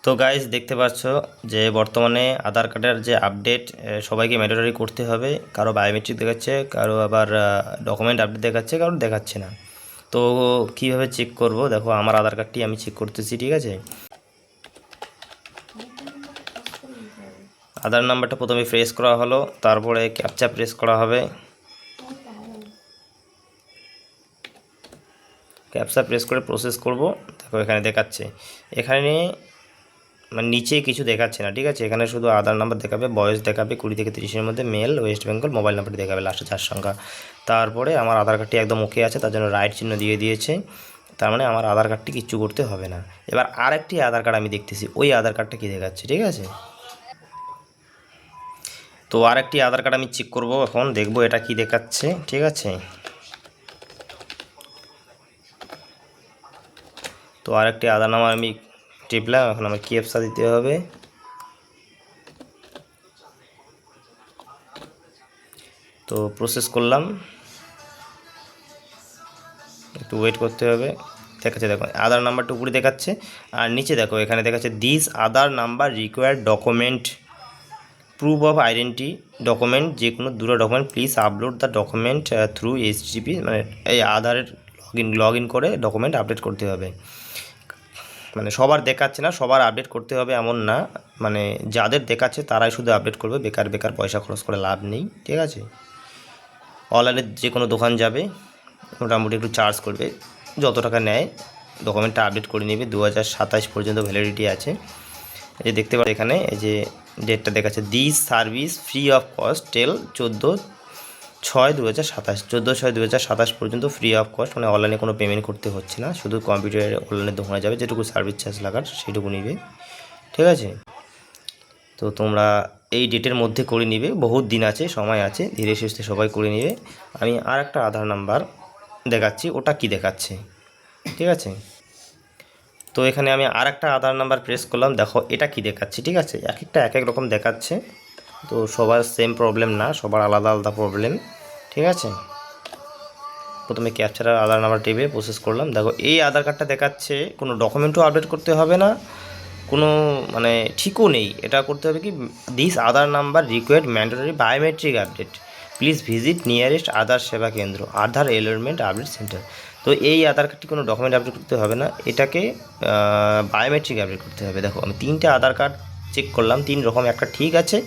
তো গাইস দেখতে পাচ্ছ যে বর্তমানে আধার কার্ডের যে আপডেট সবাইকে ম্যান্ডেটরি করতে হবে। কারো বায়োমেট্রিক দেখাচ্ছে, কারো আবার ডকুমেন্ট আপডেট দেখাচ্ছে, কারো দেখাচ্ছে না। তো কিভাবে চেক করব? দেখো আমার আধার কার্ডটি আমি চেক করতেছি, ঠিক আছে। আধার নাম্বারটা প্রথমে প্রেস করা হলো, তারপরে ক্যাপচা প্রেস করা হবে। ক্যাপচা প্রেস করে প্রসেস করব। দেখো এখানে দেখাচ্ছে, এখানে মানে নিচে কিছু দেখাচ্ছে না, ঠিক আছে। এখানে শুধু আধার নাম্বার দেখাবে, বয়স দেখাবে 20 থেকে 30-এর মধ্যে, মেল, ওয়েস্ট বেঙ্গল, মোবাইল নাম্বারটি দেখাবে লাস্টে 4 সংখ্যা। তারপরে আমার আধার কার্ডটি একদম ওকে আছে, তার জন্য রাইট চিহ্ন দিয়ে দিয়েছে। তার মানে আমার আধার কার্ডটি কিচ্ছু করতে হবে না। এবার আরেকটি আধার কার্ড আমি দেখতেছি, ওই আধার কার্ডটা কী দেখাচ্ছে, ঠিক আছে। তো আরেকটি আধার কার্ড আমি চেক করব, এখন দেখব এটা কি দেখাচ্ছে, ঠিক আছে। তো আরেকটি আধার নাম্বার আমি টিপলাম, এখন আমার ক্যাপচা দিতে হবে। তো প্রসেস করলাম, একটু ওয়েট করতে হবে। দেখাচ্ছে, দেখো আধার নাম্বারটা উপরে দেখাচ্ছে, আর নিচে দেখো এখানে দেখাচ্ছে this Aadhaar number required document, proof of identity document, যে কোনো দুটো document, please upload the document through HTTP, মানে এই আধারের লগ ইন করে ডকুমেন্ট আপডেট করতে হবে। মানে সবার দেখাচ্ছে না, সবার আপডেট করতে হবে এমন না, মানে যাদের দেখাচ্ছে তারাই শুধু আপডেট করবে, বেকার বেকার পয়সা খরচ করে লাভ নেই, ঠিক আছে। অনলাইনে যে কোনো দোকান যাবে, মোটামুটি একটু চার্জ করবে, যত টাকা নেয় ডকুমেন্টটা আপডেট করে নেবে। 2027 পর্যন্ত ভ্যালিডিটি আছে। এই যে দেখতে পাচ্ছি এখানে, এই যে ডেটটা দেখাচ্ছে, this service free of cost till 14/6/2027, 14/6/2027 পর্যন্ত ফ্রি অফ কস্ট, মানে অনলাইনে কোনো পেমেন্ট করতে হচ্ছে না, শুধু কম্পিউটারে অনলাইনে দোকানে যাবে, যেটুকু সার্ভিস চার্জ লাগার সেটুকু নিবে, ঠিক আছে। তো তোমরা এই ডেটের মধ্যে করে নিবে, বহুত দিন আছে, সময় আছে, ধীরে সুস্থে সবাই করে নিবে। আমি আর একটা আধার নাম্বার দেখাচ্ছি, ওটা কি দেখাচ্ছে, ঠিক আছে। তো এখানে আমি আর একটা আধার নাম্বার প্রেস করলাম, দেখো এটা কি দেখাচ্ছে, ঠিক আছে। এক একটা এক এক রকম দেখাচ্ছে, তো সবার সেম প্রবলেম না, সবার আলাদা আলাদা প্রবলেম, ঠিক আছে। প্রথমে ক্যাপচার আধার নাম্বার টিপে প্রসেস করলাম। দেখো এই আধার কার্ডটা দেখাচ্ছে কোনো ডকুমেন্টও আপডেট করতে হবে না, কোনো মানে ঠিকও নেই। এটা করতে হবে কি, this Aadhaar number required mandatory biometric update, please visit nearest Aadhaar সেবা কেন্দ্র, আধার এনরোলমেন্ট আপডেট সেন্টার। তো এই আধার কার্ডটি কোনো ডকুমেন্ট আপডেট করতে হবে না, এটাকে বায়োমেট্রিক আপডেট করতে হবে। দেখো আমি 3টে আধার কার্ড চেক করলাম, 3 রকম, একটা ঠিক আছে,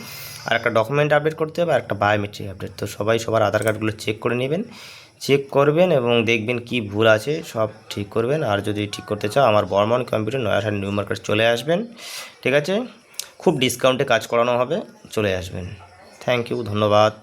আর একটা ডকুমেন্ট আপডেট করতে হবে, আর একটা বায়োমেট্রিক আপডেট। তো সবাই সবার আধার কার্ডগুলো চেক করে নেবেন, চেক করবেন এবং দেখবেন কি ভুল আছে, সব ঠিক করবেন। আর যদি ঠিক করতে চাও, আমার Barman computer Nayarhat new market চলে আসবেন, ঠিক আছে। খুব ডিসকাউন্টে কাজ করানো হবে, চলে আসবেন। থ্যাংক ইউ, ধন্যবাদ।